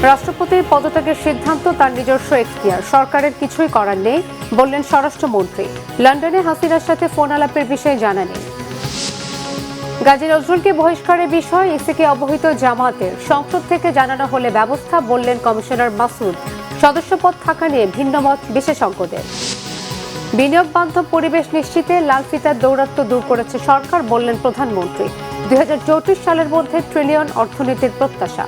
রাষ্ট্রপতির পদত্যাগের সিদ্ধান্ত তার নিজস্ব এখতিয়ার, সরকারের কিছুই করার নেই বললেন স্বরাষ্ট্রমন্ত্রী। লন্ডনে হাসিনার সাথে ফোন আলাপের বিষয়ে জানা নেই। গাজী নজরুলকে বহিষ্কারের বিষয় ইসিকে অবহিত জামাতের, সংসদ থেকে জানানো হলে ব্যবস্থা বললেন কমিশনার মাসুদ। সদস্যপদ থাকা নিয়ে ভিন্নমত বিশেষজ্ঞদের। বিনিয়োগ বান্ধব পরিবেশ নিশ্চিতে লাল ফিতার দৌরাত্ম্য দূর করেছে সরকার বললেন প্রধানমন্ত্রী। 2034 সালের মধ্যে ট্রিলিয়ন অর্থনীতির প্রত্যাশা।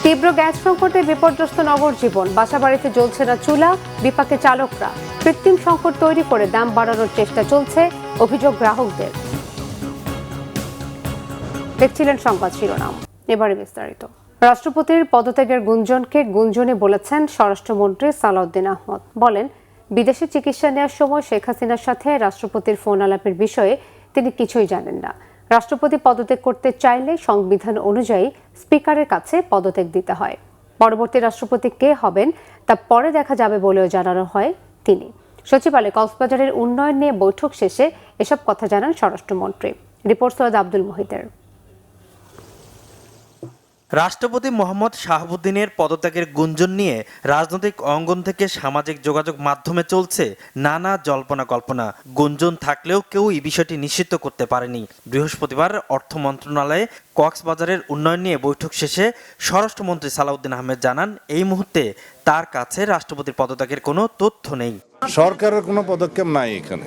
তীব্র গ্যাস সংকটে বিপর্যস্ত নগর জীবন, বাসাবাড়িতে জ্বলছে না চুলা, বিপাকে চালকরা। কৃত্রিম সংকট তৈরি করে দাম বাড়ানোর চেষ্টা চলছে, অভিযোগ গ্রাহকদের। দেখছিলেন সংবাদ শিরোনাম, এবারে বিস্তারিত। রাষ্ট্রপতির পদত্যাগের গুঞ্জনকে গুঞ্জনে বলেছেন স্বরাষ্ট্রমন্ত্রী সালাউদ্দিন আহমদ। বলেন, বিদেশে চিকিৎসা নেওয়ার সময় শেখ হাসিনার সাথে রাষ্ট্রপতির ফোন আলাপের বিষয়ে তিনি কিছুই জানেন না। রাষ্ট্রপতি পদত্যাগ করতে চাইলে সংবিধান অনুযায়ী স্পিকারের কাছে পদত্যাগ দিতে হয়। পরবর্তী রাষ্ট্রপতি কে হবেন তা পরে দেখা যাবে বলেও জানানো হয় তিনি। সচিবালয়ে কক্সবাজারের উন্নয়ন নিয়ে বৈঠক শেষে এসব কথা জানান স্বরাষ্ট্রমন্ত্রী। রিপোর্ট সৈয়দ আব্দুল মুহিতের। রাষ্ট্রপতি মোহাম্মদ শাহাবুদ্দিনের পদত্যাগের গুঞ্জন নিয়ে রাজনৈতিক অঙ্গন থেকে সামাজিক যোগাযোগ মাধ্যমে চলছে নানা জল্পনা কল্পনা। গুঞ্জন থাকলেও কেউ এই বিষয়টি নিশ্চিত করতে পারেনি। বৃহস্পতিবার অর্থ মন্ত্রণালয়ে কক্সবাজারের উন্নয়ন নিয়ে বৈঠক শেষে স্বরাষ্ট্রমন্ত্রী সালাউদ্দিন আহমেদ জানান, এই মুহূর্তে তার কাছে রাষ্ট্রপতির পদত্যাগের কোনো তথ্য নেই। সরকারের কোনো পদক্ষেপ নাই এখানে,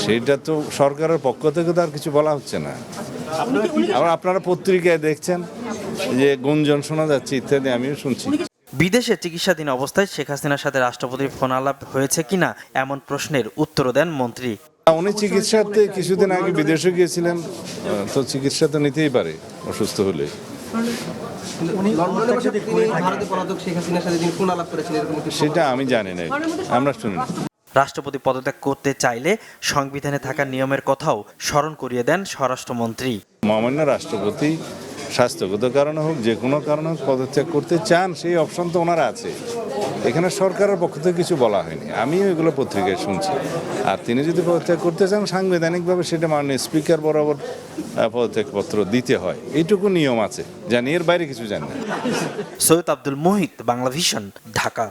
সেটা তো সরকারের পক্ষ থেকে তো আর কিছু বলা হচ্ছে না। আবার আপনারা পত্রিকায় দেখছেন যে গুঞ্জন শোনা যাচ্ছে ইত্যাদি, আমিও শুনছি। বিদেশে চিকিৎসাধীন অবস্থায় শেখ হাসিনার সাথে রাষ্ট্রপতির ফোন আলাপ হয়েছে কিনা এমন প্রশ্নের উত্তর দেন মন্ত্রী। উনি চিকিৎসাতে কিছুদিন আগে বিদেশে গিয়েছিলেন, তো চিকিৎসা তো নিতেই পারে অসুস্থ হলে। সেটা আমি জানি না, আমরা শুনি। রাষ্ট্রপতি পদত্যাগ করতে চাইলে সংবিধানে থাকা নিয়মের কথাও স্মরণ করিয়ে দেন স্বরাষ্ট্রমন্ত্রী। মহামান্য রাষ্ট্রপতি স্বাস্থ্যগত কারণে হোক, যে কোনো কারণে হোক পদত্যাগ করতে চান, সেই অপশন তো ওনারা আছে। এখানে সরকারের পক্ষ থেকে কিছু বলা হয়নি, আমিও এগুলো পত্রিকায় শুনছি। আর তিনি যদি পদত্যাগ করতে চান, সাংবিধানিকভাবে সেটা মাননীয় স্পিকার বরাবর পদত্যাগপত্র দিতে হয়, এইটুকু নিয়ম আছে, জানি, এর বাইরে কিছু জানি না। সৈয়দ আব্দুল মুহিত, বাংলা ভিশন, ঢাকা।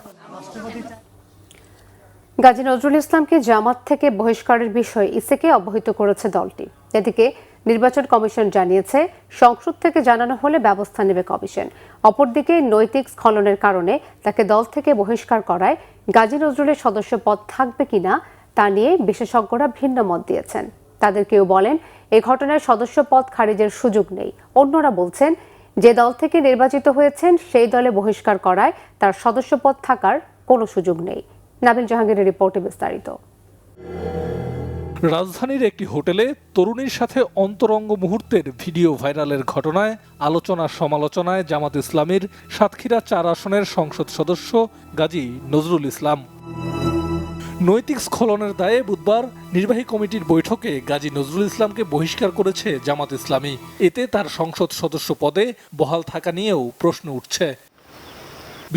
গাজী নজরুল ইসলামকে জামাত থেকে বহিষ্কারের বিষয়ে ইসিকে অবহিত করেছে দলটি। এদিকে নির্বাচন কমিশন জানিয়েছে, সংসদ থেকে জানানো হলে ব্যবস্থা নেবে কমিশন। অপরদিকে নৈতিক স্খলনের কারণে তাকে দল থেকে বহিষ্কার করায় গাজী নজরুলের সদস্য পদ থাকবে কিনা তা নিয়ে বিশেষজ্ঞরা ভিন্ন মত দিয়েছেন। তাদের কেউ বলেন, এই ঘটনায় সদস্য পদ খারিজের সুযোগ নেই। অন্যরা বলছেন, যে দল থেকে নির্বাচিত হয়েছেন সেই দলে বহিষ্কার করায় তার সদস্য পদ থাকার কোনো সুযোগ নেই। নাবিল জাহাঙ্গীরের রিপোর্টে বিস্তারিত। রাজধানীর একটি হোটেলে তরুণীর সাথে অন্তরঙ্গ মুহূর্তের ভিডিও ভাইরালের ঘটনায় আলোচনা সমালোচনায় জামাত ইসলামীর সাতক্ষীরা 4 আসনের সংসদ সদস্য গাজী নজরুল ইসলাম। নৈতিক স্খলনের দায়ে বুধবার নির্বাহী কমিটির বৈঠকে গাজী নজরুল ইসলামকে বহিষ্কার করেছে জামাত ইসলামী। এতে তার সংসদ সদস্য পদে বহাল থাকা নিয়েও প্রশ্ন উঠছে।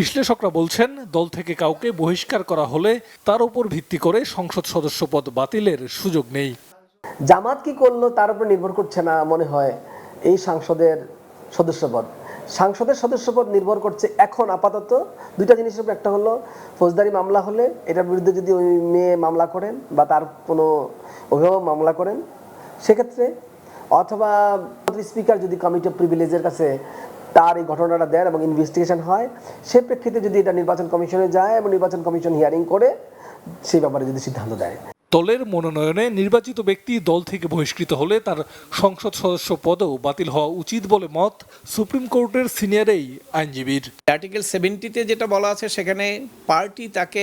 বিশ্লেষকরা বলছেন, দল থেকে কাউকে বহিষ্কার করা হলে তার উপর ভিত্তি করে সংসদ সদস্য পদ বাতিলের সুযোগ নেই। জামাত কি করলো তার উপর নির্ভর করছে না মনে হয় এই সংসদের সদস্যপদ। সংসদের সদস্যপদ নির্ভর করছে এখন আপাতত দুইটা জিনিসের উপর। একটা হলো ফৌজদারি মামলা হলে এটার বিরুদ্ধে যদি ওই মেয়ে মামলা করেন বা তার কোনো অভিভাবক মামলা করেন সেক্ষেত্রে, অথবা স্পিকার যদি কমিটি অফ প্রিভিলেজের কাছে তার এই ঘটনাটা দেন এবং ইনভেস্টিগেশন হয়, সে প্রেক্ষিতে যদি এটা নির্বাচন কমিশনে যায় এবং নির্বাচন কমিশন হিয়ারিং করে সেই ব্যাপারে যদি সিদ্ধান্ত দেয়। দলের মনোনয়নে নির্বাচিত ব্যক্তি দল থেকে বহিষ্কৃত হলে তার সংসদ সদস্য পদও বাতিল হওয়া উচিত বলে মত সুপ্রিম কোর্টের সিনিয়র এই আইনজীবীর। আর্টিকেল 70-তে যেটা বলা আছে, সেখানে পার্টি তাকে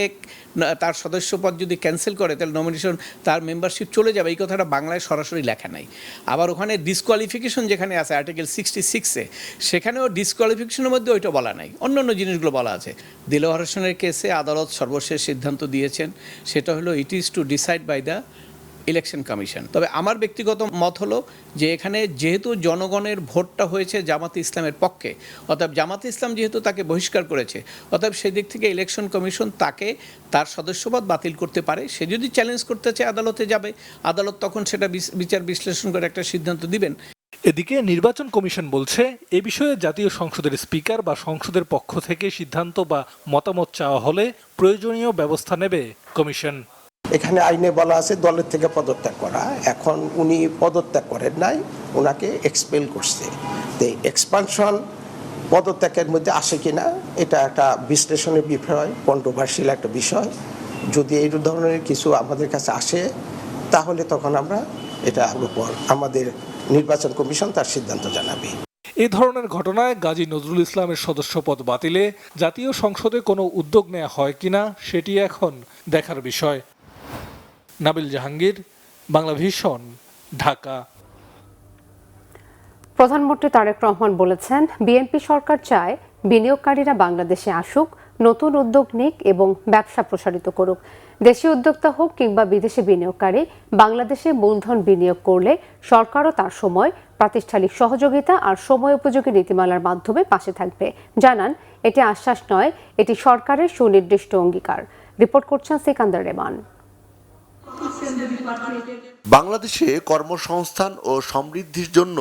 তার সদস্যপদ যদি ক্যান্সেল করে তাহলে নমিনেশন, তার মেম্বারশিপ চলে যাবে, এই কথাটা বাংলায় সরাসরি লেখা নাই। আবার ওখানে ডিসকোয়ালিফিকেশন যেখানে আছে আর্টিকেল 66-এ, সেখানেও ডিসকোয়ালিফিকেশনের মধ্যে ওইটা বলা নাই, অন্য জিনিসগুলো বলা আছে। দিলওয়ার হোসেনের কেসে আদালত সর্বশেষ সিদ্ধান্ত দিয়েছেন, সেটা হলো it is to decide by the election commission. তবে আমার ব্যক্তিগত মত হলো যে এখানে যেহেতু জনগণের ভোটটা হয়েছে জামাতে ইসলামের পক্ষে, অতএব জামাতে ইসলাম যেহেতু তাকে বহিষ্কার করেছে, অতএব সেদিক থেকে ইলেকশন কমিশন তাকে তার সদস্যপদ বাতিল করতে পারে। সে যদি চ্যালেঞ্জ করতে চায় আদালতে যাবে, আদালত তখন সেটা বিচার বিশ্লেষণ করে একটা সিদ্ধান্ত দিবেন। এদিকে নির্বাচন কমিশন বলছে এ বিষয়ে জাতীয় সংসদের স্পিকার বা সংসদের পক্ষ থেকে সিদ্ধান্ত বা মতামত চাওয়া হলে প্রয়োজনীয় ব্যবস্থা নেবে কমিশন। এখানে আইনে বলা আছে দলের থেকে পদত্যাগ করা, এখন উনি পদত্যাগ করেন নাই, ওনাকে এক্সপেল করছে। তো এক্সপানশন পদত্যাগের মধ্যে আসে কিনা এটা একটা বিশ্লেষণের বিষয়, কন্ট্রোভার্সিয়াল একটা বিষয়। যদি এই ধরনের কিছু আমাদের কাছে আসে তাহলে তখন আমরা এটার উপর আমাদের নির্বাচন কমিশন তার সিদ্ধান্ত জানাবে। এ ধরনের ঘটনায় গাজী নজরুল ইসলামের সদস্যপদ বাতিলে জাতীয় সংসদে কোনো উদ্যোগ নেওয়া হয় কিনা সেটি এখন দেখার বিষয়। নাবিল জাহাঙ্গীর, বাংলা ভিশন, ঢাকা। প্রধানমন্ত্রী তারেক রহমান বলেছেন, বিএনপি সরকার চায় বিনিয়োগকারীরা বাংলাদেশে আসুক, নতুন উদ্যোগ নিক এবং ব্যবসা প্রসারিত করুক। দেশীয় উদ্যোক্তা হোক কিংবা বিদেশি বিনিয়োগকারী বাংলাদেশে মূলধন বিনিয়োগ করলে সরকারও তার সময়, প্রাতিষ্ঠানিক সহযোগিতা আর সময় উপযোগী নীতিমালার মাধ্যমে পাশে থাকবে। জানান, এটি আশ্বাস নয়, এটি সরকারের সুনির্দিষ্ট অঙ্গীকার। রিপোর্ট করছেন সিকান্দার রেমান। বাংলাদেশে কর্মসংস্থান ও সমৃদ্ধির জন্য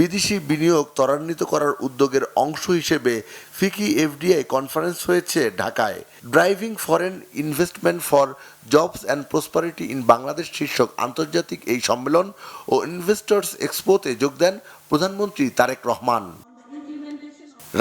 বিদেশি বিনিয়োগ ত্বরান্বিত করার উদ্যোগের অংশ হিসেবে ফিকি এফডিআই কনফারেন্স হয়েছে ঢাকায়। Driving foreign investment for jobs and prosperity in Bangladesh শীর্ষক আন্তর্জাতিক এই সম্মেলন ও ইনভেস্টর্স এক্সপোতে যোগ দেন প্রধানমন্ত্রী তারেক রহমান।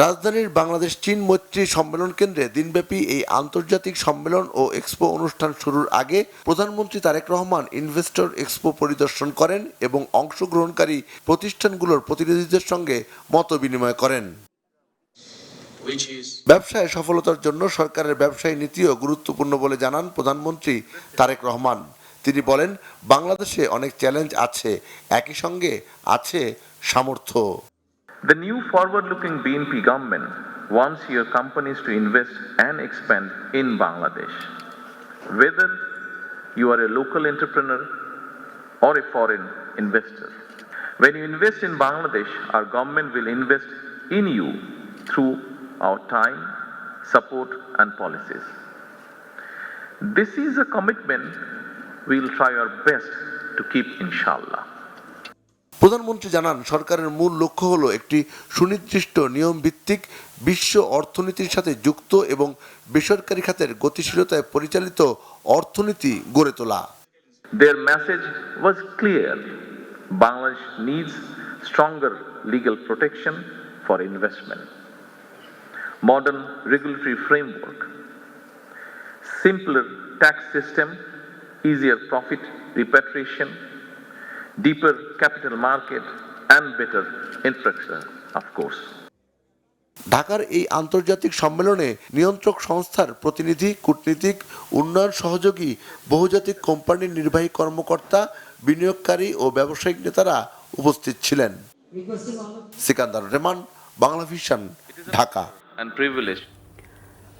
রাজধানীর বাংলাদেশ চীন মৈত্রী সম্মেলন কেন্দ্রে দিনব্যাপী এই আন্তর্জাতিক সম্মেলন ও এক্সপো অনুষ্ঠান শুরুর আগে প্রধানমন্ত্রী তারেক রহমান ইনভেস্টর এক্সপো পরিদর্শন করেন এবং অংশগ্রহণকারী প্রতিষ্ঠানগুলোর প্রতিনিধিদের সঙ্গে মত বিনিময় করেন। ব্যবসায় সফলতার জন্য সরকারের ব্যবসায়ী নীতিও গুরুত্বপূর্ণ বলে জানান প্রধানমন্ত্রী তারেক রহমান। তিনি বলেন, বাংলাদেশে অনেক চ্যালেঞ্জ আছে, একই সঙ্গে আছে সামর্থ্য। The new forward-looking BNP government wants your companies to invest and expand in Bangladesh. Whether you are a local entrepreneur or a foreign investor. When you invest in Bangladesh, our government will invest in you through our time, support and policies. This is a commitment we will try our best to keep, inshallah. প্রধানমন্ত্রী জানান, সরকারের মূল লক্ষ্য হলো একটি সুনির্দিষ্ট নিয়ম ভিত্তিক বিশ্ব অর্থনীতির সাথে যুক্ত এবং বেসরকারি খাতের গতিশীলতায় পরিচালিত অর্থনীতি গড়ে তোলা। Their message was clear. Bangladesh needs stronger legal protection for investment, modern regulatory framework, simpler tax system, easier profit repatriation, deeper capital market and better infrastructure, of course. ঢাকার এই আন্তর্জাতিক সম্মেলনে নিয়ন্ত্রক সংস্থার প্রতিনিধি, কূটনীতিক, উন্নয়ন সহযোগী, বহুজাতিক কোম্পানির নির্বাহী কর্মকর্তা, বিনিয়োগকারী ও ব্যবসায়িক নেতারা উপস্থিত ছিলেন। সিকান্দার রেমান, বাংলা ভিশন, ঢাকা।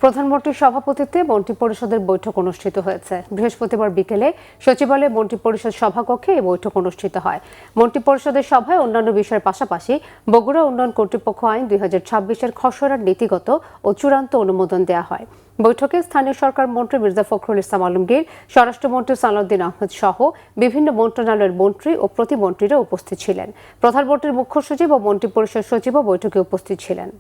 প্রধানমন্ত্রীর সভাপতিত্বে মন্ত্রী পরিষদের বৈঠক অনুষ্ঠিত হয়েছে। বৃহস্পতিবার বিকেলে সচিবালয়ে মন্ত্রী পরিষদ সভাকক্ষে এই বৈঠক অনুষ্ঠিত হয়। মন্ত্রী পরিষদের সভায় অন্যান্য বিষয়ের পাশাপাশি বগুড়া উন্নয়ন কর্তৃপক্ষ আইন 2026-এর খসড়ার নীতিগত ও চূড়ান্ত অনুমোদন দেওয়া হয়। বৈঠকে স্থানীয় সরকার মন্ত্রী মির্জা ফখরুল ইসলাম আলমগীর, স্বরাষ্ট্রমন্ত্রী সালাউদ্দিন আহমেদ সহ বিভিন্ন মন্ত্রণালয়ের মন্ত্রী ও প্রতিমন্ত্রীরা উপস্থিত ছিলেন। প্রধানমন্ত্রীর মুখ্য সচিব ও মন্ত্রী পরিষদ সচিবও বৈঠকে উপস্থিত ছিলেন।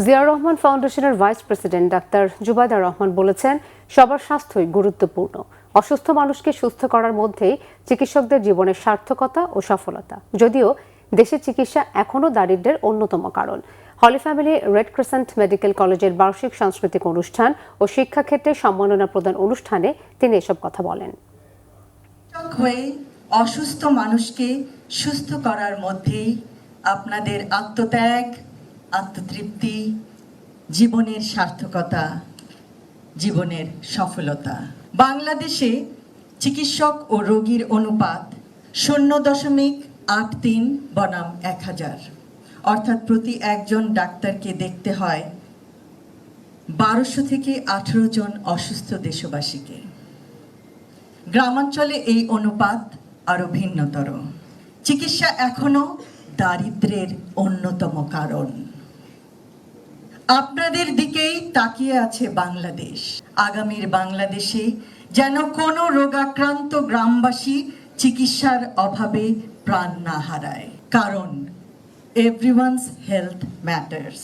জিয়াউর রহমান ফাউন্ডেশনের ভাইস প্রেসিডেন্ট ডাক্তার জুবাইদা রহমান বলেছেন, সবার স্বাস্থ্যই গুরুত্বপূর্ণ। অসুস্থ মানুষকে সুস্থ করার মধ্যেই চিকিৎসকদের জীবনের সার্থকতা ও সফলতা। যদিও দেশে চিকিৎসা এখনও দারিদ্র্যের অন্যতম কারণ। হলি ফ্যামিলি রেড ক্রিসেন্ট মেডিকেল কলেজের বার্ষিক সাংস্কৃতিক অনুষ্ঠান ও শিক্ষাক্ষেত্রে সম্মাননা প্রদান অনুষ্ঠানে তিনি এসব কথা বলেন। অসুস্থ মানুষকে সুস্থ করার মধ্যেই আপনাদের আত্মত্যাগ, আত্মতৃপ্তি, জীবনের সার্থকতা, জীবনের সফলতা। বাংলাদেশে চিকিৎসক ও রোগীর অনুপাত 0.83 বনাম 1000, অর্থাৎ প্রতি একজন ডাক্তারকে দেখতে হয় 1200 থেকে 18 জন অসুস্থ দেশবাসীকে। গ্রামাঞ্চলে এই অনুপাত আরো ভিন্নতর। চিকিৎসা এখনো দারিদ্র্যের অন্যতম কারণ। আপনাদের দিকেই তাকিয়ে আছে বাংলাদেশ। আগামীর বাংলাদেশে যেন কোনো রোগাক্রান্ত গ্রামবাসী চিকিৎসার অভাবে প্রাণ না হারায়, কারণ এভরিওয়ানস হেলথ ম্যাটার্স।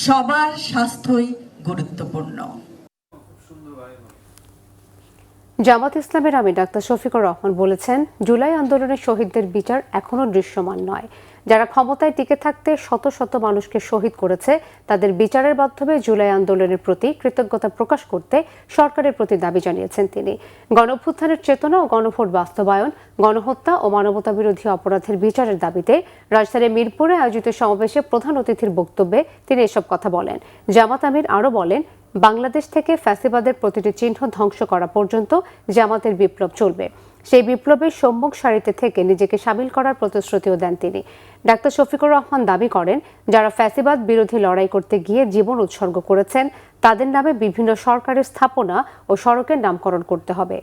সবার স্বাস্থ্যই গুরুত্বপূর্ণ। জামাত ইসলামের আমির ডাক্তার শফিকুর রহমান বলেছেন, জুলাই আন্দোলনের শহীদদের বিচার এখনো দৃশ্যমান নয়। যারা ক্ষমতায় টিকে থাকতে শত শত মানুষকে শহীদ করেছে, তাদের বিচারের মাধ্যমে জুলাই আন্দোলনের প্রতি কৃতজ্ঞতা প্রকাশ করতে সরকারের প্রতি দাবি জানিয়েছেন তিনি। গণঅভ্যুত্থানের চেতনা ও গণভোট বাস্তবায়ন, গণহত্যা ও মানবতা বিরোধী অপরাধের বিচারের দাবিতে রাজধানীর মিরপুরে আয়োজিত সমাবেশে প্রধান অতিথির বক্তব্যে তিনি এসব কথা বলেন। জামাত আমির আরও বলেন, বাংলাদেশ থেকে ফ্যাসিবাদের প্রতিটি চিহ্ন ধ্বংস করা পর্যন্ত জামাতের বিপ্লব চলবে। সেই বিপ্লবের সম্মুখ সারিতে থেকে নিজেকে সামিল করার প্রতিশ্রুতিও দেন তিনি। ডাক্তার শফিকুর রহমান দাবি করেন, যারা ফ্যাসিবাদ বিরোধী লড়াই করতে গিয়ে জীবন উৎসর্গ করেছেন, তাদের নামে বিভিন্ন সরকারি স্থাপনা ও সড়কের নামকরণ করতে হবে।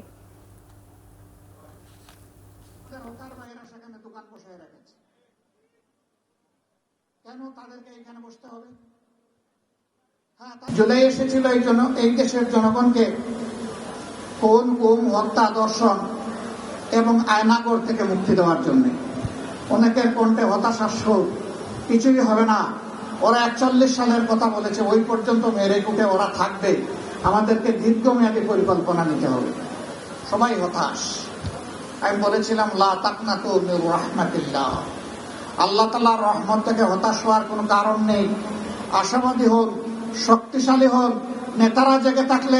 জুলাই এসেছিল এই জন্য এই দেশের জনগণকে কোন হত্যা, দর্শন এবং আয়নাগর থেকে মুক্তি দেওয়ার জন্য। অনেকের কণ্ঠে হতাশার সুর, কিছুই হবে না, ওরা 41 সালের কথা বলেছে, ওই পর্যন্ত মেরে কুটে ওরা থাকবে, আমাদেরকে দীর্ঘমেয়াদী পরিকল্পনা নিতে হবে। সবাই হতাশ। আমি বলেছিলাম, লা তাকনাতু মির রাহমাতিল্লাহ, আল্লাহ তাআলার রহমত থেকে হতাশ হওয়ার কোনো কারণ নেই। আশাবাদী হন, শক্তিশালী হন। নেতারা জেগে থাকলে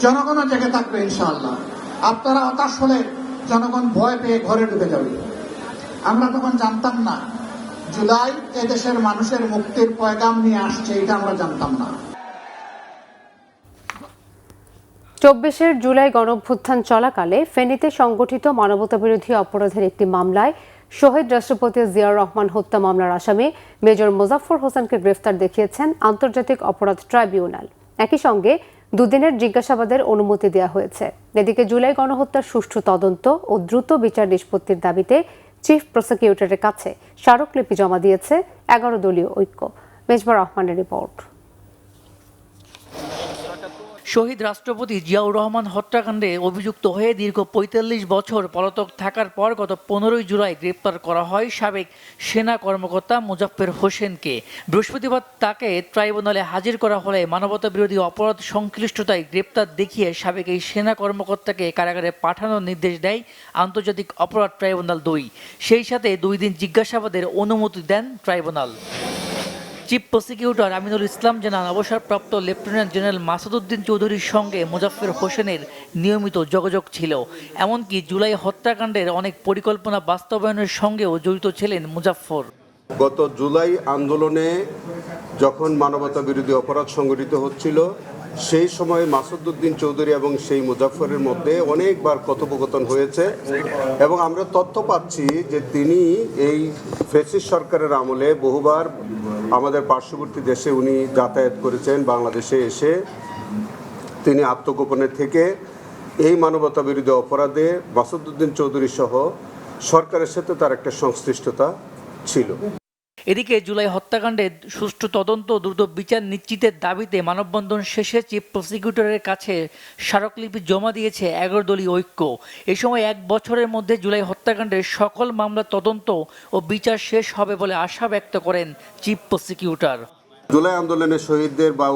জনগণও জেগে থাকবে ইনশাআল্লাহ। আপনারা হতাশ হলে জনগণ ভয় পেয়ে ঘরে ঢুকে যাবে। আমরা তখন জানতাম না জুলাই এদেশের মানুষের মুক্তির পয়গাম নিয়ে আসছে, এটা আমরা জানতাম না। 24 জুলাই গণঅভ্যুত্থান চলাকালে ফেনীতে সংগঠিত মানবতাবিরোধী অপরাধের একটি মামলায় শহীদ রাষ্ট্রপতি জিয়াউর রহমান হত্যা মামলার আসামি মেজর মোজাফফর হোসেনকে গ্রেফতার দেখিয়েছেন আন্তর্জাতিক অপরাধ ট্রাইব্যুনাল। একই সঙ্গে দুদিনের জিজ্ঞাসাবাদের অনুমতি দেওয়া হয়েছে। এদিকে জুলাই গণহত্যার সুষ্ঠু তদন্ত ও দ্রুত বিচার নিষ্পত্তির দাবিতে চিফ প্রসিকিউটরের কাছে স্মারকলিপি জমা দিয়েছে 11 দলীয় ঐক্য। মেজবার রহমানের রিপোর্ট। শহীদ রাষ্ট্রপতি জিয়াউর রহমান হত্যাকাণ্ডে অভিযুক্ত হয়ে দীর্ঘ 45 বছর পলাতক থাকার পর গত 15 জুলাই গ্রেপ্তার করা হয় সাবেক সেনা কর্মকর্তা মোজাফফর হোসেনকে। বৃহস্পতিবার তাকে ট্রাইব্যুনালে হাজির করা হলে মানবতা বিরোধী অপরাধ সংশ্লিষ্টতায় গ্রেপ্তার দেখিয়ে সাবেক এই সেনা কর্মকর্তাকে কারাগারে পাঠানোর নির্দেশ দেয় আন্তর্জাতিক অপরাধ ট্রাইব্যুনাল 2। সেই সাথে 2 দিন জিজ্ঞাসাবাদের অনুমতি দেন tribunal. Chief prosecutor Aminul Islam জানান, অবসরপ্রাপ্ত লেফটেন্যান্ট জেনারেল মাসুদউদ্দিন চৌধুরীর সঙ্গে মোজাফফর হোসেনের নিয়মিত যোগাযোগ ছিল। এমনকি জুলাই হত্যাকাণ্ডের অনেক পরিকল্পনা বাস্তবায়নের সঙ্গেও জড়িত ছিলেন মোজাফফর। গত জুলাই আন্দোলনে যখন মানবতা বিরোধী অপরাধ সংগঠিত হচ্ছিল, সেই সময় মাসুদউদ্দিন চৌধুরী এবং সেই মুজাফফরের মধ্যে অনেকবার কথোপকথন হয়েছে এবং আমরা তথ্য পাচ্ছি যে তিনি এই ফ্যাসিস্ট সরকারের আমলে বহুবার আমাদের পার্শ্ববর্তী দেশে উনি যাতায়াত করেছেন। বাংলাদেশে এসে তিনি আত্মগোপনে থেকে এই মানবতা বিরোধী অপরাধে মাসুদউদ্দিন চৌধুরী সহ সরকারের সাথে তার একটা সংশ্লিষ্টতা ছিল। এদিকে জুলাই হত্যাকাণ্ডের সুষ্ঠু তদন্ত দ্রুত বিচার নিশ্চিতের দাবিতে মানববন্ধন শেষে চিফ প্রসিকিউটরের কাছে স্মারকলিপি জমা দিয়েছে 11 দলীয় ঐক্য। এ সময় 1 বছরের মধ্যে জুলাই হত্যাকাণ্ডের সকল মামলার তদন্ত ও বিচার শেষ হবে বলে আশা ব্যক্ত করেন চিফ প্রসিকিউটর। জুলাই আন্দোলনের শহীদদের বা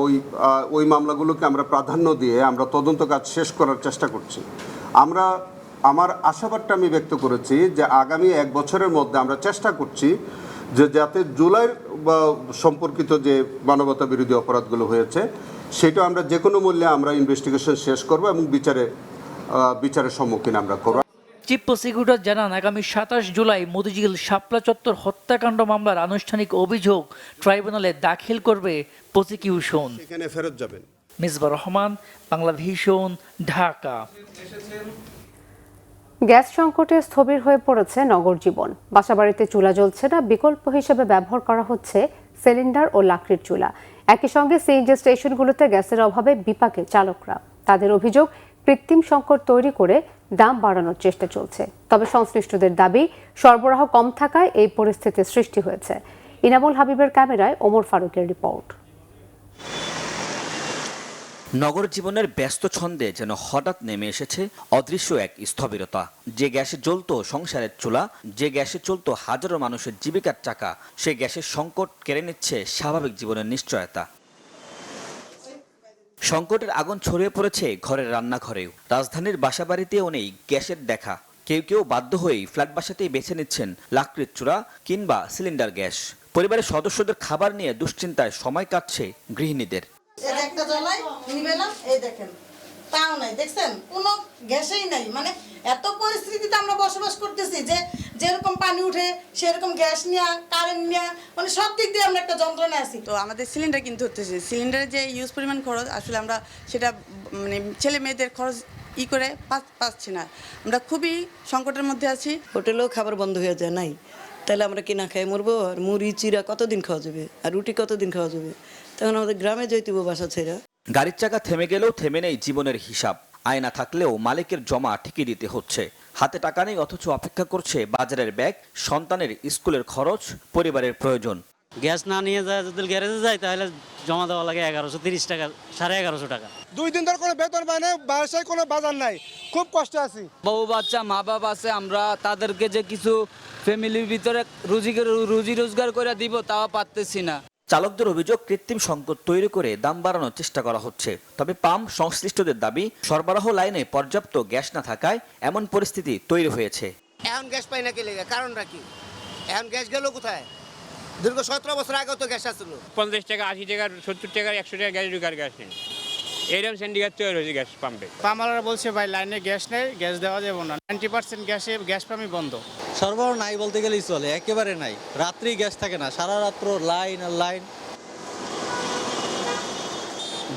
ওই মামলাগুলোকে আমরা প্রাধান্য দিয়ে আমরা তদন্ত কাজ শেষ করার চেষ্টা করছি। আমার আশাবাদটা আমি ব্যক্ত করেছি যে আগামী 1 বছরের মধ্যে আমরা চেষ্টা করছি যে যাতে জুলাই সম্পর্কিত যে মানবতা বিরোধী অপরাধগুলো হয়েছে সেটা আমরা যে কোনো মূল্যে আমরা ইনভেস্টিগেশন শেষ করব এবং বিচারের সম্মুখীন আমরা করব। চিফ প্রসিকিউটর জানান, আগামী 27 জুলাই মতিঝিল শাপলা চত্বর হত্যাকাণ্ড মামলার আনুষ্ঠানিক অভিযোগ ট্রাইব্যুনালে দাখিল করবে প্রসিকিউশন। এখানে ফেরত যাবেন। মেজবার রহমান, বাংলা ভিশন, ঢাকা। গ্যাস সংকটে স্থবির হয়ে পড়েছে নগর জীবন। বাসাবাড়িতে চুলা জ্বলছে না, বিকল্প হিসেবে ব্যবহার করা হচ্ছে সিলিন্ডার ও লাকড়ির চুলা। একই সঙ্গে সিএনজি স্টেশনগুলোতে গ্যাসের অভাবে বিপাকে চালকরা। তাদের অভিযোগ, কৃত্রিম সংকট তৈরি করে দাম বাড়ানোর চেষ্টা চলছে। তবে সংশ্লিষ্টদের দাবি, সরবরাহ কম থাকায় এই পরিস্থিতির সৃষ্টি হয়েছে। ইনামুল হাবিবের ক্যামেরায় ওমর ফারুকের রিপোর্ট। নগর জীবনের ব্যস্ত ছন্দে যেন হঠাৎ নেমে এসেছে অদৃশ্য এক স্থবিরতা। যে গ্যাসে জ্বলত সংসারের চুলা, যে গ্যাসে চলত হাজারো মানুষের জীবিকার চাকা, সে গ্যাসের সংকট কেড়ে নিচ্ছে স্বাভাবিক জীবনের নিশ্চয়তা। সংকটের আগুন ছড়িয়ে পড়েছে ঘরের রান্নাঘরেও। রাজধানীর বাসাবাড়িতেও নেই গ্যাসের দেখা। কেউ কেউ বাধ্য হয়েই ফ্ল্যাট বাসাতেই বেছে নিচ্ছেন লাকড়ির চূড়া কিংবা সিলিন্ডার গ্যাস। পরিবারের সদস্যদের খাবার নিয়ে দুশ্চিন্তায় সময় কাটছে গৃহিণীদের। একটা জ্বলাই নিবেলাম, এই দেখেন তাও নাই, দেখছেন কোনো গ্যাসই নাই। মানে এত পরিস্থিতিতে আমরা বসবাস করতেছি যে যেরকম পানি উঠে সেরকম গ্যাস নেওয়া, কারেন্ট নেওয়া, মানে সব দিক দিয়ে আমরা একটা যন্ত্রণা আছি। তো আমাদের সিলিন্ডার কিনতে হতেছে, সিলিন্ডারের যে ইউজ পরিমাণ খরচ, আসলে আমরা সেটা মানে ছেলে মেয়েদের খরচ করে পাচ্ছি না। আমরা খুবই সংকটের মধ্যে আছি। হোটেলেও খাবার বন্ধ হয়ে যায় নাই, তাহলে আমরা কিনা খাই মরবো। আর মুড়ি চিরা কতদিন খাওয়া যাবে, আর রুটি কতদিন খাওয়া যাবে? তখন আমাদের গ্রামে যাইতে বাসা ছেড়া। গাড়ির চাকা থেমে গেলেও থেমে নেই জীবনের হিসাব। আয়না থাকলেও মালিকের জমা ঠিকই দিতে হচ্ছে। হাতে টাকা নেই, অথচ অপেক্ষা করছে বাজারের ব্যাগ, সন্তানের স্কুলের খরচ, পরিবারের প্রয়োজন। গ্যাস না নিয়ে যায় যদি গ্যারেজে যায় তাহলে জমা দেওয়া লাগে 1130 টাকা, 1150 টাকা। 2 দিন ধরে কোনো বেতন পাই না, বাসায় কোনো বাজার নাই, খুব কষ্ট আছি। বউ বাচ্চা মা বাবা আছে, আমরা তাদেরকে যে কিছু ফ্যামিলির ভিতরে রুজি রোজগার করে দিব তাও পারতেছি না। চালকদের অভিযোগ, কৃত্রিম সংকট তৈরি করে দাম বাড়ানোর চেষ্টা করা হচ্ছে। তবে পাম্প সংশ্লিষ্টদের দাবি, সরবরাহ লাইনে পর্যাপ্ত গ্যাস না থাকায় এমন পরিস্থিতি তৈরি হয়েছে। এখন গ্যাস পাই না, কে লেগে কারণটা কি? এখন গ্যাস গেল কোথায়? দীর্ঘ 17 বছর আগেও তো গ্যাস আসছিল। 50 টাকা, 80 টাকা, 70 টাকা, 100 টাকা গ্যাস ঢুকার গ্যাস নেই। এরকম সিন্ডিকেট তৈরি হয়েছে গ্যাস পাম্পে। পাম্পওয়ালারা বলছে ভাই লাইনে গ্যাস নেই, গ্যাস দেওয়া যাবে না। 90% গ্যাস পাম্পই বন্ধ। সরবরাহ নাই বলতে গেলেই চলে, একেবারে নাই। রাত্রি গ্যাস থাকে না, সারা রাত্র লাইন আর লাইন।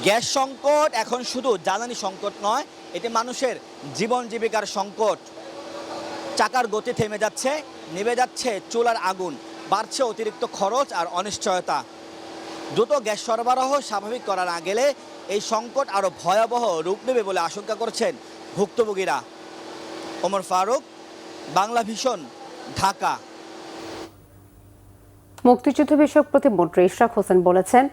গ্যাস সংকট এখন শুধু জ্বালানি সংকট নয়, এটি মানুষের জীবন জীবিকার সংকট। চাকার গতি থেমে যাচ্ছে, নিভে যাচ্ছে চুলার আগুন, বাড়ছে অতিরিক্ত খরচ আর অনিশ্চয়তা। দ্রুত গ্যাস সরবরাহ স্বাভাবিক করা না গেলে এই সংকট আরও ভয়াবহ রূপ নেবে বলে আশঙ্কা করছেন ভুক্তভোগীরা। ওমর ফারুক, বাংলা ভিশন, ঢাকা। মুক্তিযুদ্ধ বিষয়ক প্রতিমন্ত্রী ইশরাক হোসেন বলেছেন,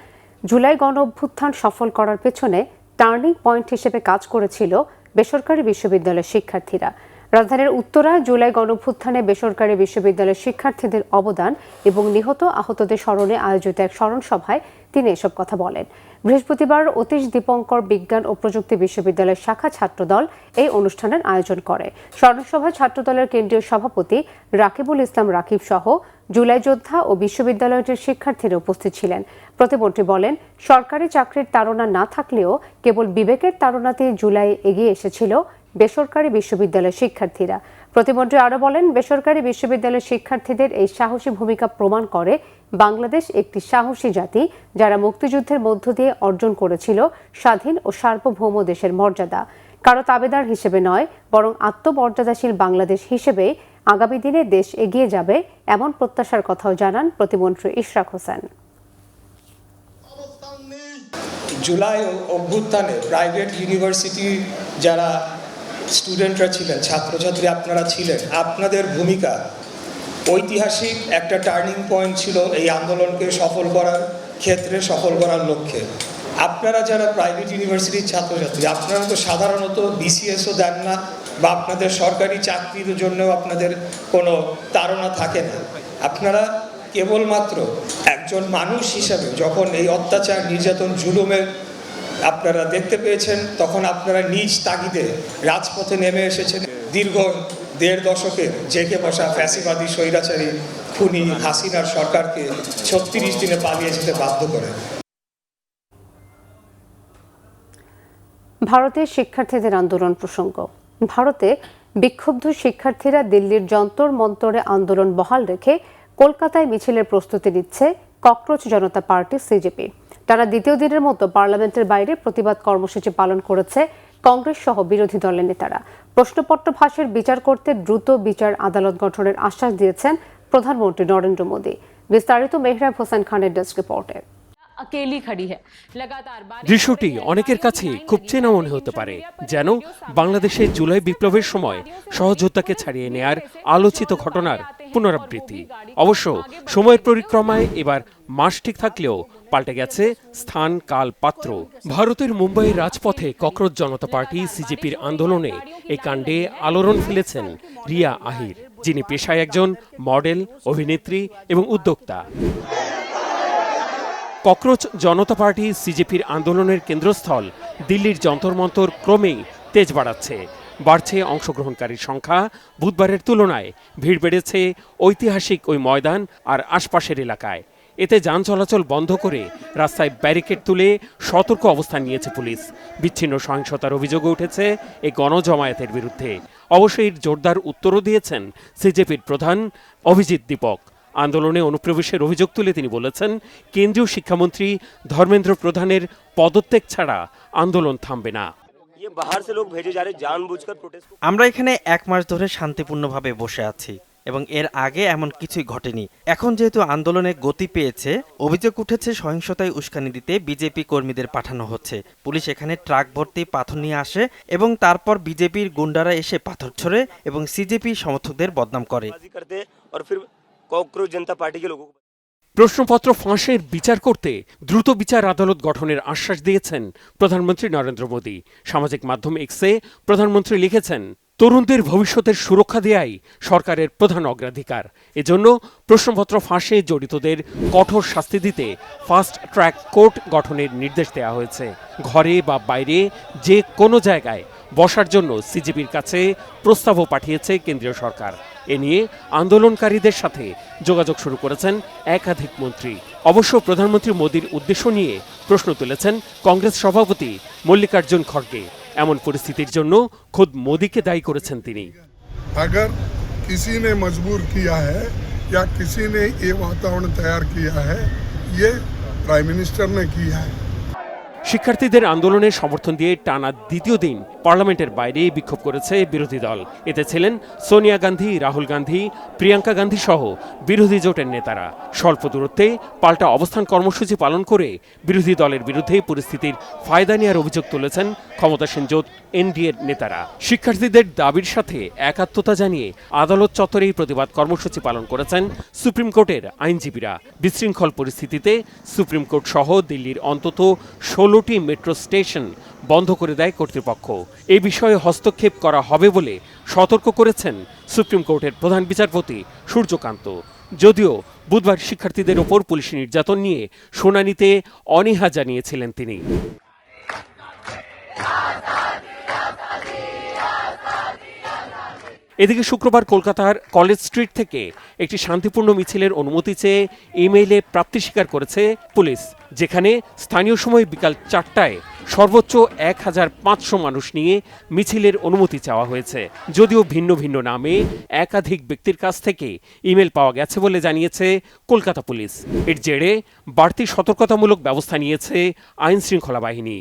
জুলাই গণ অভ্যুত্থান সফল করার পেছনে টার্নিং পয়েন্ট হিসেবে কাজ করেছিল বেসরকারি বিশ্ববিদ্যালয়ের শিক্ষার্থীরা। রাজধানীর উত্তরায় জুলাই গণঅভ্যুত্থানে বেসরকারি বিশ্ববিদ্যালয়ের শিক্ষার্থীদের অবদান এবং নিহত আহতদের স্মরণে আয়োজিত এক স্মরণ সভায় তিনি এসব কথা বলেন। বৃহস্পতিবার অতীশ দীপঙ্কর বিজ্ঞান ও প্রযুক্তি বিশ্ববিদ্যালয়ের শাখা ছাত্রদল এই অনুষ্ঠানের আয়োজন করে। স্মরণ সভায় ছাত্রদলের কেন্দ্রীয় সভাপতি রাকিবুল ইসলাম রাকিব সহ জুলাই যোদ্ধা ও বিশ্ববিদ্যালয়টির শিক্ষার্থীরা উপস্থিত ছিলেন। প্রতিমন্ত্রী বলেন, সরকারি চাকরির তাড়না না থাকলেও কেবল বিবেকের তাড়নাতে জুলাই এগিয়ে এসেছিল বেসরকারি বিশ্ববিদ্যালয়ের শিক্ষার্থীরা। প্রতিমন্ত্রী আরও বলেন, বেসরকারি বিশ্ববিদ্যালয়ের শিক্ষার্থীদের এই সাহসী ভূমিকা প্রমাণ করে বাংলাদেশ একটি সাহসী জাতি, যারা মুক্তিযুদ্ধের মধ্য দিয়ে অর্জন করেছিল স্বাধীন ও সার্বভৌম দেশের মর্যাদা। কারো তাবেদার হিসেবে নয়, বরং আত্মমর্যাদাশীল বাংলাদেশ হিসেবে আগামী দিনে দেশ এগিয়ে যাবে, এমন প্রত্যাশার কথাও জানান প্রতিমন্ত্রী ইশরাক হোসেন। জুলাই অভ্যুত্থানে প্রাইভেট ইউনিভার্সিটি যারা স্টুডেন্টরা ছিলেন, ছাত্রছাত্রী আপনারা ছিলেন, আপনাদের ভূমিকা ঐতিহাসিক একটা টার্নিং পয়েন্ট ছিল এই আন্দোলনকে সফল করার ক্ষেত্রে, সফল করার লক্ষ্যে। আপনারা যারা প্রাইভেট ইউনিভার্সিটির ছাত্রছাত্রী, আপনারা তো সাধারণত বিসিএসও দেন না, বা আপনাদের সরকারি চাকরির জন্যও আপনাদের কোনো তাড়না থাকে না। আপনারা কেবলমাত্র একজন মানুষ হিসাবে যখন এই অত্যাচার, নির্যাতন, জুলুমের আপনারা দেখতে পেয়েছেন, তখন আপনারা নিজ তাগিদে রাজপথে নেমে এসেছেন। দীর্ঘ 1.5 দশকের জেগে বসা ফ্যাসিবাদী স্বৈরাচারী খুনি হাসিনার সরকারকে 36 দিনে পালিয়ে যেতে বাধ্য করে। ভারতের শিক্ষার্থীদের আন্দোলন প্রসঙ্গ। ভারতে বিক্ষুব্ধ শিক্ষার্থীরা দিল্লির যন্তর মন্তরে আন্দোলন বহাল রেখে কলকাতায় মিছিলের প্রস্তুতি নিচ্ছে ককরোচ জনতা পার্টি সিজেপি। টানা দ্বিতীয় দিনের মতো পার্লামেন্টের বাইরে প্রতিবাদ কর্মসূচি পালন করেছে কংগ্রেস সহ বিরোধী দলের নেতারা। প্রশ্নপত্র ফাঁসের বিচার করতে দ্রুত বিচার আদালত গঠনের আশ্বাস দিয়েছেন প্রধানমন্ত্রী নরেন্দ্র মোদী। বিস্তারিত মেহরাব হোসেন খানের ডেস্ক রিপোর্টে। দৃশ্যটি অনেকের কাছে খুব চেনা মনে হতে পারে, যেন বাংলাদেশের জুলাই বিপ্লবের সময় সহযোদ্ধাকে ছাড়িয়ে নেয়ার আলোচিত ঘটনার পুনরাবৃত্তি। অবশ্য সময়ের পরিক্রমায় এবার মাস ঠিক থাকলেও পাল্টে গেছে স্থান, কাল, পাত্র। ভারতের মুম্বাইয়ের রাজপথে ককরোচ জনতা পার্টি সিজেপির আন্দোলনে এই কাণ্ডে আলোড়ন ফেলেছেন রিয়া আহির, যিনি পেশায় একজন মডেল, অভিনেত্রী এবং উদ্যোক্তা। ককরোচ জনতা পার্টি সিজেপির আন্দোলনের কেন্দ্রস্থল দিল্লির যন্তর মন্তর ক্রমেই তেজ বাড়াচ্ছে। বাড়ছে অংশগ্রহণকারীর সংখ্যা, বুধবারের তুলনায় ভিড় বেড়েছে ঐতিহাসিক ওই ময়দান আর আশপাশের এলাকায়। এতে যান চলাচল বন্ধ করে রাস্তায় ব্যারিকেড তুলে সতর্ক অবস্থান নিয়েছে পুলিশ। বিচ্ছিন্ন সহিংসতার অভিযোগও উঠেছে এই গণজমায়েতের বিরুদ্ধে। অবশ্যই জোরদার উত্তরও দিয়েছেন সিজেপির প্রধান অভিজিৎ দীপক। আন্দোলনে অনুপ্রবেশের অভিযোগ তুলে তিনি বলেছেন, কেন্দ্রীয় শিক্ষামন্ত্রী ধর্মেন্দ্র প্রধানের পদত্যাগ ছাড়া আন্দোলন থামবে না। আমরা এখানে 1 মাস ধরে শান্তিপূর্ণভাবে বসে আছি এবং এর আগে এমন কিছুই ঘটেনি। এখন যেহেতু আন্দোলনে গতি পেয়েছে, অভিযোগ উঠেছে সহিংসতায় উস্কানি দিতে বিজেপি কর্মীদের পাঠানো হচ্ছে। পুলিশ এখানে ট্রাক ভর্তি পাথর নিয়ে আসে এবং তারপর বিজেপির গুন্ডারা এসে পাথর ছোড়ে এবং সিজেপি সমর্থকদের বদনাম করে। প্রশ্নপত্র ফাঁসের বিচার করতে দ্রুত বিচার আদালত গঠনের আশ্বাস দিয়েছেন প্রধানমন্ত্রী নরেন্দ্র মোদী। সামাজিক মাধ্যম এক্সে প্রধানমন্ত্রী লিখেছেন, তরুণদের ভবিষ্যতের সুরক্ষা দেয়াই সরকারের প্রধান অগ্রাধিকার। এজন্য প্রশ্নপত্র ফাঁসে জড়িতদের কঠোর শাস্তি দিতে ফাস্ট ট্র্যাক কোর্ট গঠনের নির্দেশ দেওয়া হয়েছে। ঘরে বা বাইরে যে কোনো জায়গায় বসার জন্য সিজেপির কাছে প্রস্তাবও পাঠিয়েছে কেন্দ্রীয় সরকার। এ নিয়ে আন্দোলনকারীদের সাথে যোগাযোগ শুরু করেছেন একাধিক মন্ত্রী। অবশ্য প্রধানমন্ত্রী মোদীর উদ্দেশ্য নিয়ে প্রশ্ন তুলেছেন কংগ্রেস সভাপতি মল্লিকার্জুন খড়গে। এমন পরিস্থিতির জন্য খোদ মোদীকে দায়ী করেছেন তিনি। अगर किसी ने मजबूर किया है या किसी ने ये वातावरण तैयार किया है, ये प्राइम मिनिस्टर ने किया है। শিক্ষার্থীদের আন্দোলনের সমর্থন দিয়ে টানা দ্বিতীয় দিন পার্লামেন্টের বাইরে বিক্ষোভ করেছে বিরোধী দল। এতে ছিলেন সোনিয়া গান্ধী, রাহুল গান্ধী, প্রিয়াঙ্কা গান্ধী সহ বিরোধী জোটের নেতারা। স্বল্প দূরত্বে পাল্টা অবস্থান কর্মসূচি পালন করে বিরোধী দলের বিরুদ্ধে পরিস্থিতির ফায়দা নেওয়ার অভিযোগ তুলেছেন ক্ষমতাসীন জোট এনডিএর নেতারা। শিক্ষার্থীদের দাবির সাথে একাত্মতা জানিয়ে আদালত চত্বরেই প্রতিবাদ কর্মসূচি পালন করেছেন সুপ্রিম কোর্টের আইনজীবীরা। বিশৃঙ্খল পরিস্থিতিতে সুপ্রিম কোর্ট সহ দিল্লির অন্তত 16টি মেট্রো স্টেশন বন্ধ করে দেয় কর্তৃপক্ষ। এ বিষয়ে হস্তক্ষেপ করা হবে বলে সতর্ক করেছেন সুপ্রিম কোর্টের প্রধান বিচারপতি সূর্যকান্ত। যদিও বুধবার শিক্ষার্থীদের ওপর পুলিশি নির্যাতন নিয়ে শুনানিতে অনীহা জানিয়েছিলেন তিনি। এদিকে শুক্রবার কলকাতার কলেজ স্ট্রিট থেকে একটি শান্তিপূর্ণ মিছিলের অনুমতি চেয়ে ইমেইলে প্রাপ্তি স্বীকার করেছে পুলিশ, যেখানে স্থানীয় সময় বিকাল 4টায় সর্বোচ্চ 1500 মানুষ নিয়ে মিছিলের অনুমতি চাওয়া হয়েছে। যদিও ভিন্ন ভিন্ন নামে একাধিক ব্যক্তির কাছ থেকে ইমেল পাওয়া গেছে বলে জানিয়েছে কলকাতা পুলিশ। এর জেরে বাড়তি সতর্কতামূলক ব্যবস্থা নিয়েছে আইন শৃঙ্খলা বাহিনী।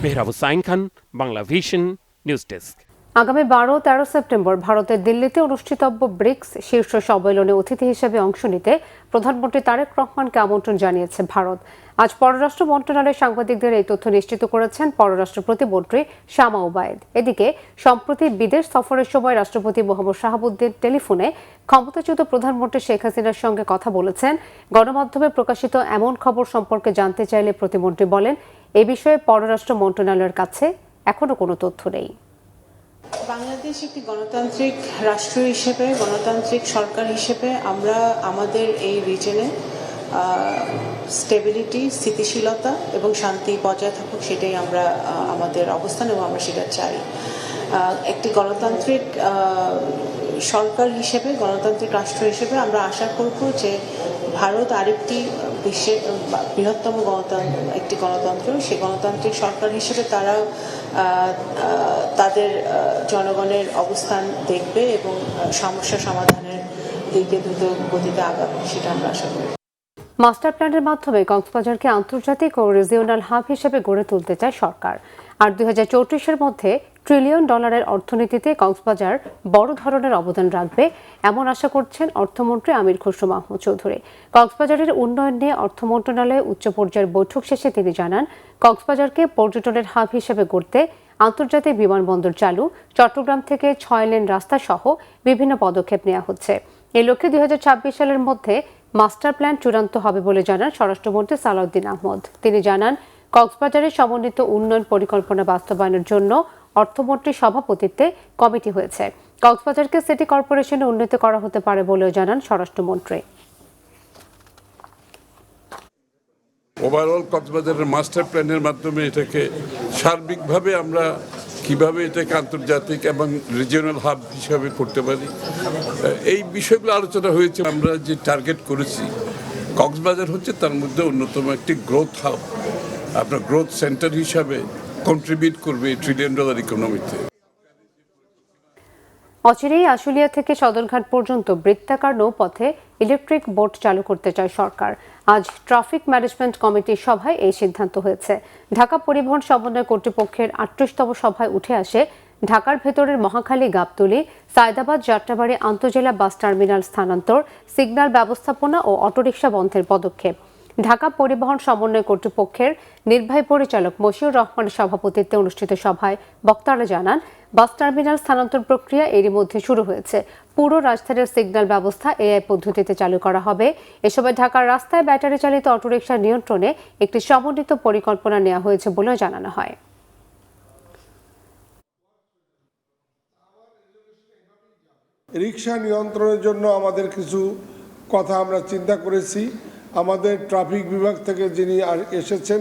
Mehrab Hussain Khan, Bangla vision, news desk. আগামী 12-13 সেপ্টেম্বর ভারতের দিল্লিতে অনুষ্ঠিতব্য ব্রিক্স শীর্ষ সম্মেলনে অতিথি হিসেবে অংশ নিতে প্রধানমন্ত্রী তারেক রহমানকে আমন্ত্রণ জানিয়েছে ভারত। আজ পররাষ্ট্র মন্ত্রণালয়ের সাংবাদিকদের এই তথ্য নিশ্চিত করেছেন পররাষ্ট্র প্রতিমন্ত্রী শামা ওবায়েদ। এদিকে সম্প্রতি বিদেশ সফরের সময় রাষ্ট্রপতি মোহাম্মদ শাহাবুদ্দিন টেলিফোনে ক্ষমতাচ্যুত প্রধানমন্ত্রী শেখ হাসিনার সঙ্গে কথা বলেছেন। গণমাধ্যমে প্রকাশিত এমন খবর সম্পর্কে জানতে চাইলে প্রতিমন্ত্রী বলেন, এ বিষয়ে পররাষ্ট্র মন্ত্রণালয়ের কাছে এখনো কোনো তথ্য নেই। বাংলাদেশ একটি গণতান্ত্রিক রাষ্ট্র হিসেবে, গণতান্ত্রিক সরকার হিসেবে আমরা আমাদের এই রিজনে স্টেবিলিটি, স্থিতিশীলতা এবং শান্তি বজায় থাকুক, সেটাই আমরা আমাদের অবস্থান এবং আমরা সেটা চাই। একটি গণতান্ত্রিক সরকার হিসেবে, গণতান্ত্রিক রাষ্ট্র হিসেবে আমরা আশা করব যে ভারত আরেকটি বিশ্বের বৃহত্তম একটি গণতন্ত্র, সেই গণতান্ত্রিক সরকার হিসেবে তারা তাদের জনগণের অবস্থান দেখবে এবং সমস্যা সমাধানের দিকে দ্রুত গতিতে আগাবে, সেটা আমরা আশা করি। মাস্টার প্ল্যানের মাধ্যমে কক্সবাজারকে আন্তর্জাতিক ও রিজিওনাল হাব হিসেবে গড়ে তুলতে চায় সরকার। আর 2034-এর মধ্যে ট্রিলিয়ন ডলারের অর্থনীতিতে কক্সবাজার বড় ধরনের অবদান রাখবে এমন আশা করছেন অর্থমন্ত্রী আমির খসরু মাহমুদ চৌধুরী। কক্সবাজারের উন্নয়ন নিয়ে অর্থ মন্ত্রণালয়ে উচ্চ পর্যায়ের বৈঠক শেষে তিনি জানান, কক্সবাজারকে পর্যটনের হাব হিসেবে গড়তে আন্তর্জাতিক বিমানবন্দর চালু, চট্টগ্রাম থেকে 6 লেন রাস্তা সহ বিভিন্ন পদক্ষেপ নেওয়া হচ্ছে। এই লক্ষ্যে 2026 সালের মধ্যে মাস্টার প্ল্যান চূড়ান্ত হবে বলে জানান স্বরাষ্ট্রমন্ত্রী সালাউদ্দিন আহমদ। তিনি জানান, কক্সবাজারের সমন্বিত উন্নয়ন পরিকল্পনা বাস্তবায়নের জন্য অর্থমন্ত্রীর সভাপতিত্বে কমিটি হয়েছে। কক্সবাজারকে সিটি কর্পোরেশনে উন্নীত করা হতে পারে বলেও জানান স্বরাষ্ট্রমন্ত্রী। ওভারঅল কক্সবাজারের মাস্টার প্ল্যানের মাধ্যমে এটাকে সার্বিকভাবে আমরা কিভাবে এটাকে আন্তর্জাতিক এবং রিজিওনাল হাব হিসাবে করতে পারি, এই বিষয়গুলো আলোচনা হয়েছে। আমরা যে টার্গেট করেছি, কক্সবাজার হচ্ছে তার মধ্যে অন্যতম একটি গ্রোথ হাব, আপনার গ্রোথ সেন্টার হিসাবে কন্ট্রিবিউট করবে $1 ট্রিলিয়ন ইকোনমিতে। অচিরেই আশুলিয়া থেকে সদরঘাট পর্যন্ত বৃত্তাকার নৌপথে ইলেকট্রিক বোট চালু করতে চায় সরকার। আজ ট্রাফিক ম্যানেজমেন্ট কমিটির সভায় এই সিদ্ধান্ত হয়েছে। ঢাকা পরিবহন সমন্বয় কর্তৃপক্ষের 38তম সভায় উঠে আসে ঢাকার ভেতরের মহাখালী, গাবতলী, সায়দাবাদ, যাত্রাবাড়ী আন্তজেলা বাস টার্মিনাল স্থানান্তর, সিগন্যাল ব্যবস্থাপনা ও অটোরিকশা বন্ধের পদক্ষেপ। ঢাকা পরিবহন সমন্বয় কর্তৃপক্ষের নির্বাহী পরিচালক মশিউর রহমানের সভাপতিত্বে অনুষ্ঠিত সভায় বক্তারা জানান, বাস টার্মিনাল স্থানান্তর প্রক্রিয়া এরই মধ্যে শুরু হয়েছে। পুরো রাজধানীর সিগন্যাল ব্যবস্থা AI পদ্ধতিতে চালু করা হবে। এ সময় ঢাকার রাস্তায় ব্যাটারি চালিত অটোরিকশা নিয়ন্ত্রণে একটি সমন্বিত পরিকল্পনা নেওয়া হয়েছে বলেও জানানো হয়। রিক্সা নিয়ন্ত্রণের জন্য আমাদের কিছু কথা আমরা চিন্তা করেছি। আমাদের ট্রাফিক বিভাগ থেকে যিনি এসেছেন,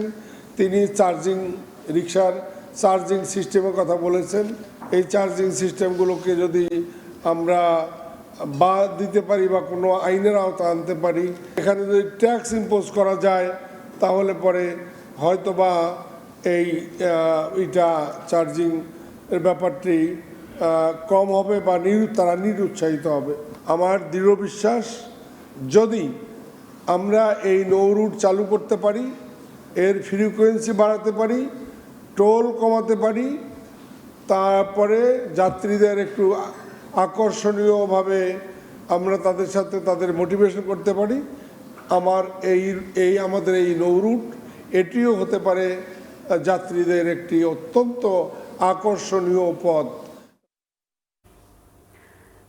তিনি রিক্সার চার্জিং সিস্টেমের কথা বলেছেন। এই চার্জিং সিস্টেমগুলোকে যদি আমরা বাদ দিতে পারি বা কোনো আইনের আওতা আনতে পারি, এখানে যদি ট্যাক্স ইম্পোজ করা যায়, তাহলে পরে হয়তোবা এইটা চার্জিং এর ব্যাপারটি কম হবে বা তারা নিরুৎসাহিত হবে। আমার দৃঢ় বিশ্বাস, যদি আমরা এই নৌ রুট চালু করতে পারি, এর ফ্রিকোয়েন্সি বাড়াতে পারি, টোল কমাতে পারি, তারপরে যাত্রীদের একটু আকর্ষণীয়ভাবে আমরা তাদের সাথে তাদের মোটিভেশন করতে পারি, আমাদের এই নৌ রুট এটিও হতে পারে যাত্রীদের একটি অত্যন্ত আকর্ষণীয় পথ।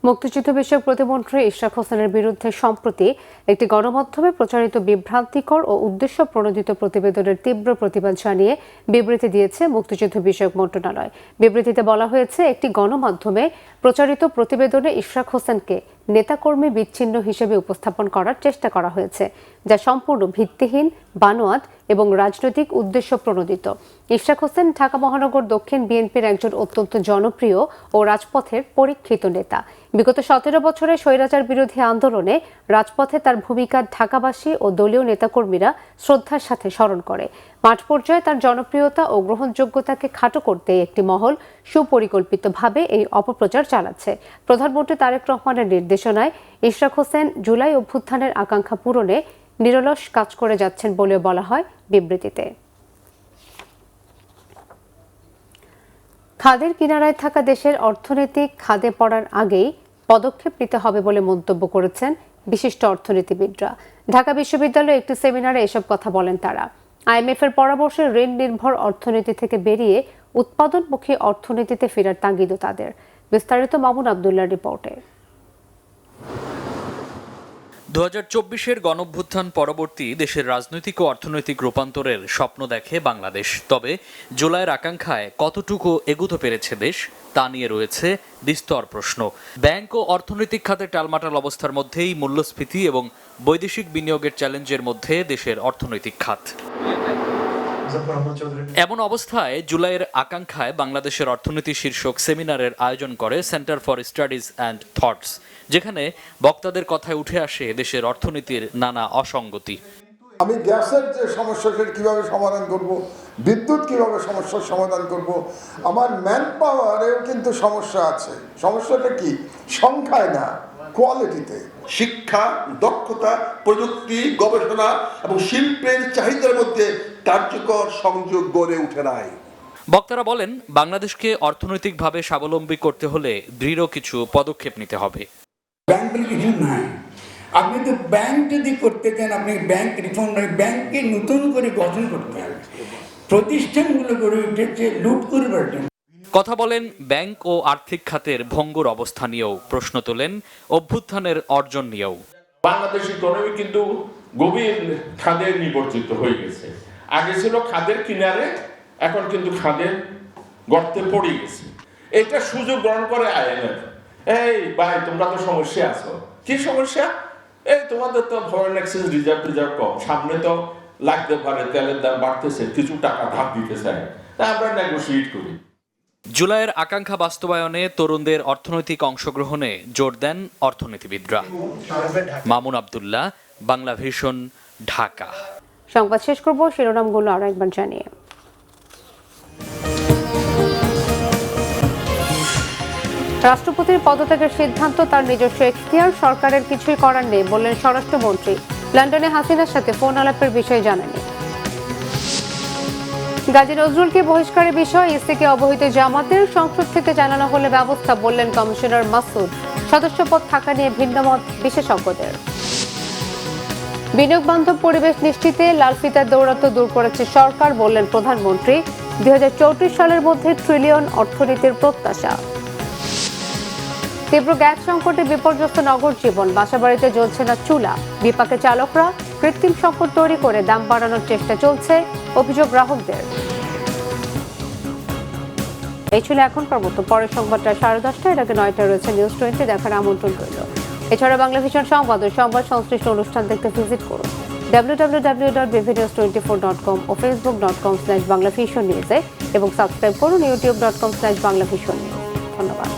মুক্তিযুদ্ধ বিষয়ক প্রতিমন্ত্রী ইশরাক হোসেনের বিরুদ্ধে সম্প্রতি একটি গণমাধ্যমে প্রচারিত বিভ্রান্তিকর ও উদ্দেশ্য প্রণোদিত প্রতিবেদনের তীব্র প্রতিবাদ জানিয়ে বিবৃতি দিয়েছে মুক্তিযুদ্ধ বিষয়ক মন্ত্রণালয়। বিবৃতিতে বলা হয়েছে, একটি গণমাধ্যমে প্রচারিত প্রতিবেদনে ইশরাক হোসেনকে নেতাকর্মী বিচ্ছিন্ন হিসেবে উপস্থাপন করার চেষ্টা করা হয়েছে, যা সম্পূর্ণ ভিত্তিহীন, বানোয়াট এবং রাজনৈতিক উদ্দেশ্য প্রণোদিত। ইশরাক হোসেন ঢাকা মহানগর দক্ষিণ বিএনপির একজন অত্যন্ত জনপ্রিয় ও রাজপথের পরীক্ষিত নেতা। বিগত 17 বছরে স্বৈরাচার বিরোধী আন্দোলনে রাজপথে তার ভূমিকা ঢাকাবাসী ও দলীয় নেতাকর্মীরা শ্রদ্ধার সাথে স্মরণ করে। মাঠ পর্যায়ে তার জনপ্রিয়তা ও গ্রহণযোগ্যতাকে খাটো করতে একটি মহল সুপরিকল্পিতভাবে এই অপপ্রচার চালাচ্ছে। প্রধানমন্ত্রী তারেক রহমানের নির্দেশনায় ইশরাক হোসেন জুলাই অভ্যুত্থানের আকাঙ্ক্ষা পূরণে নিরলস কাজ করে যাচ্ছেন বলেও বলা হয় বিবৃতিতে। খাদের কিনারায় থাকা দেশের অর্থনৈতিক খাদে পড়ার আগেই পদক্ষেপ নিতে হবে বলে মন্তব্য করেছেন বিশিষ্ট অর্থনীতিবিদরা। ঢাকা বিশ্ববিদ্যালয়ে একটি সেমিনারে এসব কথা বলেন তারা। IMF এর পরামর্শে ঋণ নির্ভর অর্থনীতি থেকে বেরিয়ে উৎপাদনমুখী অর্থনীতিতে ফেরার তাগিদও তাদের। বিস্তারিত মামুন আবদুল্লাহর রিপোর্টে। 2024-এর গণঅভ্যুত্থান পরবর্তী দেশের রাজনৈতিক ও অর্থনৈতিক রূপান্তরের স্বপ্ন দেখে বাংলাদেশ। তবে জুলাইয়ের আকাঙ্ক্ষায় কতটুকু এগুতে পেরেছে দেশ, তা নিয়ে রয়েছে বিস্তর প্রশ্ন। ব্যাংক ও অর্থনৈতিক খাতে টালমাটাল অবস্থার মধ্যেই মূল্যস্ফীতি এবং বৈদেশিক বিনিয়োগের চ্যালেঞ্জের মধ্যে দেশের অর্থনৈতিক খাত। এমন অবস্থায় জুলাইয়ের আকাঙ্ক্ষায় বাংলাদেশের অর্থনীতি শীর্ষক সেমিনারের আয়োজন করে centre for studies and thoughts, যেখানে বক্তাদের কথায় উঠে আসে দেশের অর্থনীতির নানা অসঙ্গতি। আমি গ্যাসের যে সমস্যাটা কিভাবে সমাধান করব, বিদ্যুৎ কিভাবে সমস্যার সমাধান করব, আমার ম্যান পাওয়ারেও কিন্তু সমস্যা আছে। সমস্যাটা কি? সংখ্যায় না, কোয়ালিটিতে। শিক্ষা, দক্ষতা, প্রযুক্তি, গবেষণা এবং শিল্পের চাহিদার মধ্যে কার্যকর সংযোগ গড়ে উঠে নাই। বক্তারা বলেন, বাংলাদেশকে অর্থনৈতিকভাবে স্বাবলম্বী করতে হলে দৃঢ় কিছু পদক্ষেপ নিতে হবে। ব্যাংক বলে কিছু নাই। আপনি তো ব্যাংক যদি করতে চান, আপনি ব্যাংক রিফর্ম নয়, ব্যাংককে নতুন করে গঠন করতে হবে। প্রতিষ্ঠানগুলো গড়ে উঠেছে লুট করবার জন্য। কথা বলেন ব্যাংক ও আর্থিক খাতের ভঙ্গুর অবস্থা নিয়েও, প্রশ্ন তোলেন অভ্যুত্থানের অর্জন নিয়েও। বাংলাদেশ ইকোনমি কিন্তু গভীর খাদের নিবর্জিত হয়ে গেছে। আগে ছিল খাদের কিনারে, এখন কিন্তু খাদের গর্তে পড়ে গেছে। এটা সুযোগ গ্রহণ করে আইএমএফ। এই ভাই, তোমরা তো সমস্যা আছো। কি সমস্যা? এই তোমাদের তো ফরেন এক্সচেঞ্জ রিজার্ভ কম, সামনে তো লাগতে পারে, তেলের দাম বাড়তেছে, কিছু টাকা ধার দিতে চাই, তা আমরা নেগোশিয়েট করি। জুলাইয়ের আকাঙ্ক্ষা বাস্তবায়নে তরুণদের অর্থনৈতিক অংশগ্রহণে জোর দেন অর্থনীতিবিদরা। মামুন আব্দুল্লাহ, বাংলা ভিশন, ঢাকা। সংবাদ শেষ করব শিরোনামগুলো আরো একবার জানিয়ে। রাষ্ট্রপতির পদত্যাগের সিদ্ধান্ত তার নিজস্ব এখতিয়ার, সরকারের কিছুই করার নেই বললেন স্বরাষ্ট্রমন্ত্রী। লন্ডনে হাসিনার সাথে ফোন আলাপের বিষয়ে জানাননি। গাজী নজরুলকে বহিষ্কারের বিষয়ে ইসিকে অবহিত জামাতের, সংসদ থেকে জানানো হলে ব্যবস্থা বললেন কমিশনার মাসুদ। সদস্যপদ থাকা নিয়ে ভিন্নমত বিশেষজ্ঞদের। বিনিয়োগ বান্ধব পরিবেশ নিশ্চিতে লাল ফিতার দৌরাত্ম্য দূর করেছে সরকার বললেন প্রধানমন্ত্রী। 2034 সালের মধ্যে ট্রিলিয়ন অর্থনীতির প্রত্যাশা। তীব্র গ্যাস সংকটে বিপর্যস্ত নগর জীবন, বাসাবাড়িতে জ্বলছে না চুলা। বিপাকে চালকরা, কৃত্রিম সংকট তৈরি করে দাম বাড়ানোর চেষ্টা চলছে, অভিযোগ গ্রাহকদের। এই ছিল এখনকার মতো। পরের সংবাদটা 10:30, এর আগে 9টায় রয়েছে নিউজ 20, দেখার আমন্ত্রণ রইল। এছাড়া বাংলা ভিশন সংবাদ ও সংবাদ সংশ্লিষ্ট অনুষ্ঠান দেখতে ভিজিট করুন www.bvnews24.com ও facebook.com/banglavisionnews এবং সাবস্ক্রাইব করুন youtube.com/banglavisionnews। ধন্যবাদ।